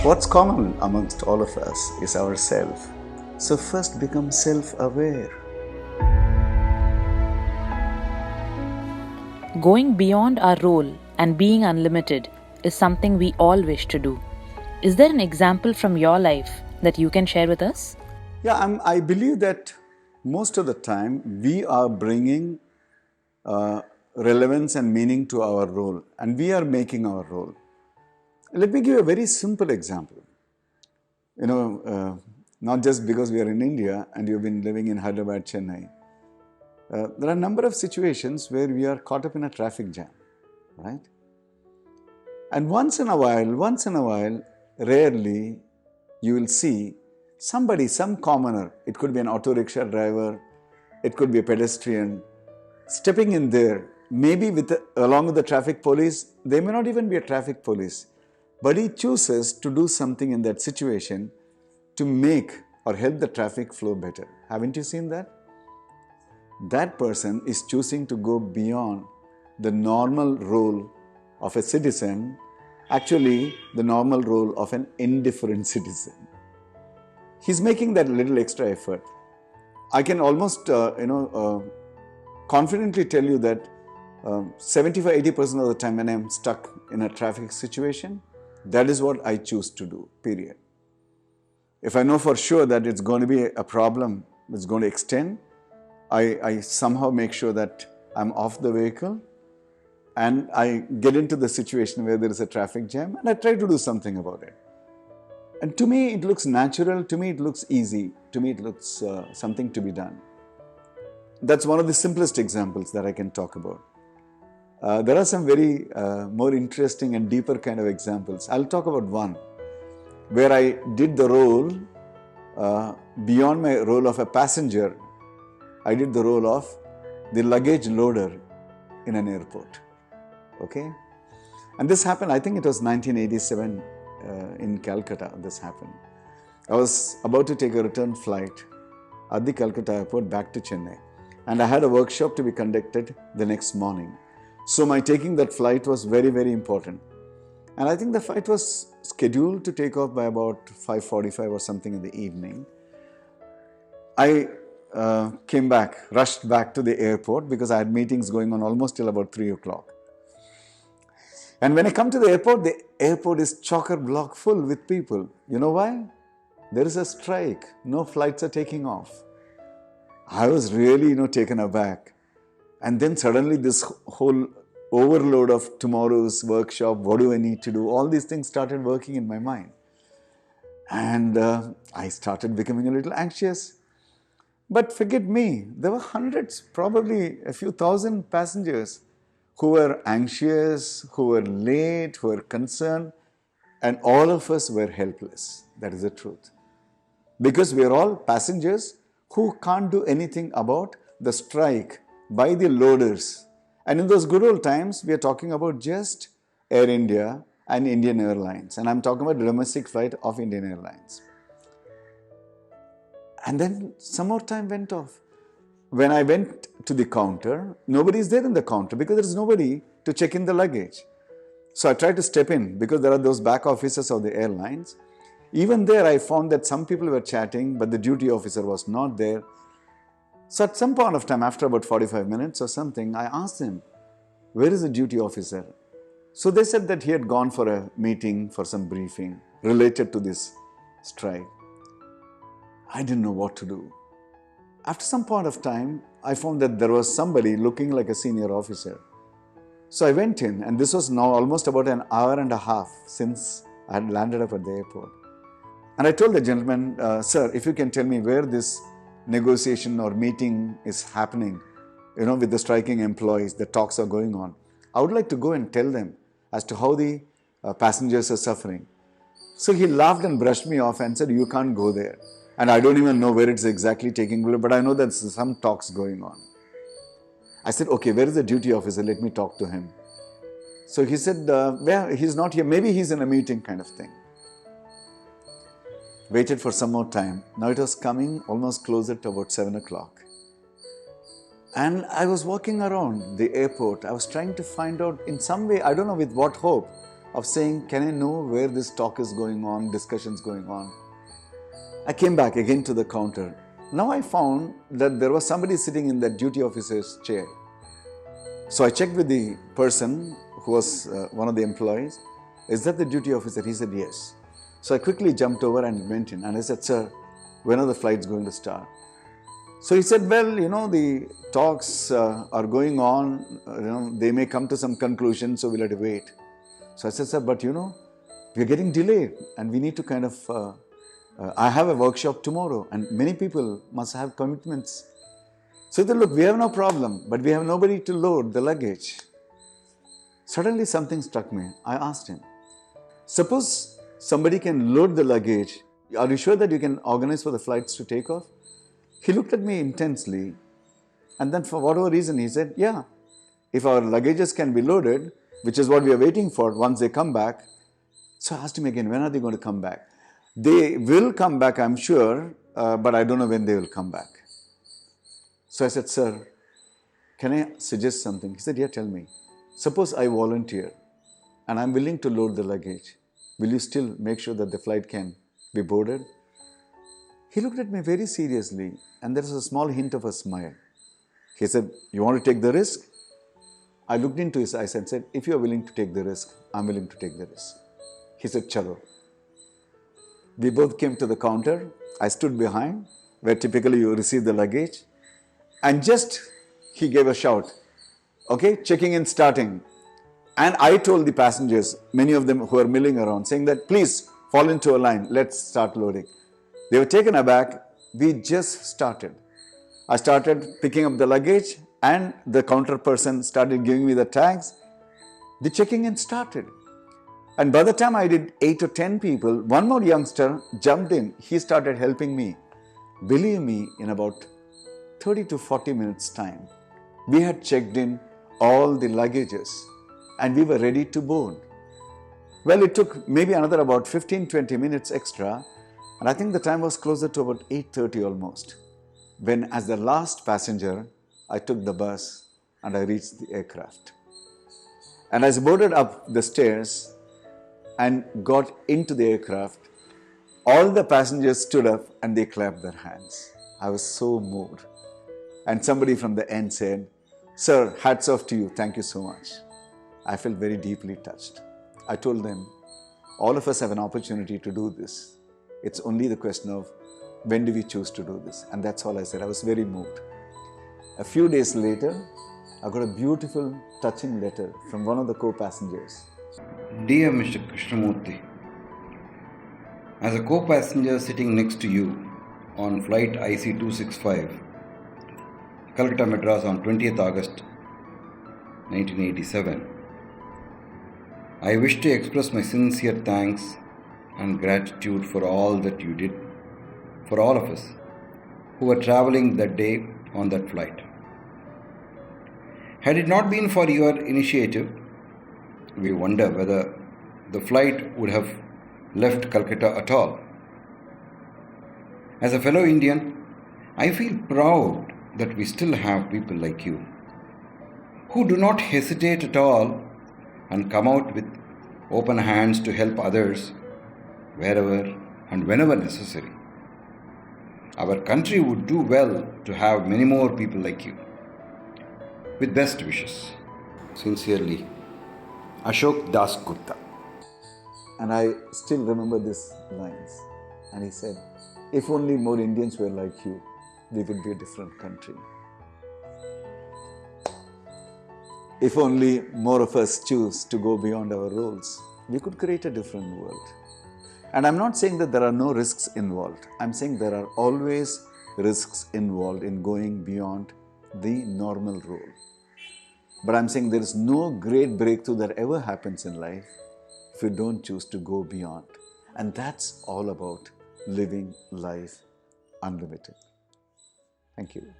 What's common amongst all of us is our self. So first become self-aware. Going beyond our role and being unlimited is something we all wish to do. Is there an example from your life that you can share with us? Yeah, I believe that most of the time we are bringing relevance and meaning to our role, and we are making our role. Let me give a very simple example. Not just because we are in India and you've been living in Hyderabad, Chennai. There are a number of situations where we are caught up in a traffic jam, right? And once in a while, rarely, you will see somebody, some commoner, it could be an auto rickshaw driver, it could be a pedestrian, stepping in there, maybe along with the traffic police. They may not even be a traffic police, but he chooses to do something in that situation to make or help the traffic flow better. Haven't you seen that? That person is choosing to go beyond the normal role of a citizen, actually the normal role of an indifferent citizen. He's making that little extra effort. I can almost, confidently tell you that 75-80% of the time when I'm stuck in a traffic situation, that is what I choose to do, period. If I know for sure that it's going to be a problem, it's going to extend, I somehow make sure that I'm off the vehicle and I get into the situation where there is a traffic jam and I try to do something about it. And to me, it looks natural. To me, it looks easy. To me, it looks something to be done. That's one of the simplest examples that I can talk about. There are some very more interesting and deeper kind of examples. I'll talk about one where I did the role, beyond my role of a passenger, I did the role of the luggage loader in an airport. Okay? And this happened, I think it was 1987 in Calcutta, this happened. I was about to take a return flight at the Calcutta airport back to Chennai. And I had a workshop to be conducted the next morning. So my taking that flight was very, very important. And I think the flight was scheduled to take off by about 5:45 or something in the evening. I came back, rushed back to the airport because I had meetings going on almost till about 3 o'clock. And when I come to the airport is chock-a-block full with people. You know why? There is a strike. No flights are taking off. I was really, taken aback. And then suddenly this whole overload of tomorrow's workshop, what do I need to do? All these things started working in my mind. And I started becoming a little anxious. But forget me, there were hundreds, probably a few thousand passengers who were anxious, who were late, who were concerned, and all of us were helpless. That is the truth. Because we are all passengers who can't do anything about the strike by the loaders. And in those good old times, we are talking about just Air India and Indian Airlines. And I'm talking about the domestic flight of Indian Airlines. And then some more time went off. When I went to the counter, nobody is there in the counter because there is nobody to check in the luggage. So I tried to step in because there are those back offices of the airlines. Even there, I found that some people were chatting, but the duty officer was not there. So at some point of time, after about 45 minutes or something, I asked him, where is the duty officer? So they said that he had gone for a meeting, for some briefing related to this strike. I didn't know what to do. After some point of time, I found that there was somebody looking like a senior officer. So I went in, and this was now almost about an hour and a half since I had landed up at the airport. And I told the gentleman, sir, if you can tell me where this negotiation or meeting is happening, with the striking employees, the talks are going on. I would like to go and tell them as to how the passengers are suffering. So he laughed and brushed me off and said, you can't go there. And I don't even know where it's exactly taking place, but I know that there's some talks going on. I said, okay, where is the duty officer? Let me talk to him. So he said, well, he's not here. Maybe he's in a meeting kind of thing. Waited for some more time. Now it was coming almost closer to about 7 o'clock. And I was walking around the airport. I was trying to find out in some way, I don't know with what hope, of saying, can I know where this talk is going on, discussions going on? I came back again to the counter. Now I found that there was somebody sitting in that duty officer's chair. So I checked with the person who was one of the employees. Is that the duty officer? He said, yes. So I quickly jumped over and went in and I said, sir, when are the flights going to start? So he said, well, the talks are going on, they may come to some conclusion, so we'll have to wait. So I said, sir, but we're getting delayed and we need to kind of, I have a workshop tomorrow and many people must have commitments. So he said, look, we have no problem, but we have nobody to load the luggage. Suddenly something struck me. I asked him, suppose somebody can load the luggage, are you sure that you can organize for the flights to take off? He looked at me intensely and then for whatever reason he said, yeah, if our luggages can be loaded, which is what we are waiting for once they come back. So I asked him again, when are they going to come back? They will come back, I'm sure, but I don't know when they will come back. So I said, sir, can I suggest something? He said, yeah, tell me. Suppose I volunteer and I'm willing to load the luggage. Will you still make sure that the flight can be boarded? He looked at me very seriously and there was a small hint of a smile. He said, you want to take the risk? I looked into his eyes and said, if you are willing to take the risk, I'm willing to take the risk. He said, chalo. We both came to the counter. I stood behind where typically you receive the luggage. And just he gave a shout, okay, checking in starting. And I told the passengers, many of them who are milling around, saying that please fall into a line, let's start loading. They were taken aback. We just started. I started picking up the luggage and the counter person started giving me the tags. The checking in started. And by the time I did 8 or 10 people, one more youngster jumped in. He started helping me. Believe me, in about 30 to 40 minutes time, we had checked in all the luggages and we were ready to board. Well, it took maybe another about 15-20 minutes extra and I think the time was closer to about 8:30 almost, when as the last passenger, I took the bus and I reached the aircraft. And as I boarded up the stairs and got into the aircraft, all the passengers stood up and they clapped their hands. I was so moved. And somebody from the end said, sir, hats off to you. Thank you so much. I felt very deeply touched. I told them, all of us have an opportunity to do this. It's only the question of when do we choose to do this? And that's all I said. I was very moved. A few days later, I got a beautiful, touching letter from one of the co-passengers. Dear Mr. Krishnamurthy, as a co-passenger sitting next to you on flight IC265, Calcutta Madras on 20th August 1987, I wish to express my sincere thanks and gratitude for all that you did for all of us who were traveling that day on that flight. Had it not been for your initiative, we wonder whether the flight would have left Calcutta at all. As a fellow Indian, I feel proud that we still have people like you who do not hesitate at all and come out with open hands to help others wherever and whenever necessary. Our country would do well to have many more people like you. With best wishes. Sincerely, Ashok Das Gupta. And I still remember these lines. And he said, if only more Indians were like you, we would be a different country. If only more of us choose to go beyond our roles, we could create a different world. And I'm not saying that there are no risks involved. I'm saying there are always risks involved in going beyond the normal role. But I'm saying there is no great breakthrough that ever happens in life if you don't choose to go beyond. And that's all about living life unlimited. Thank you.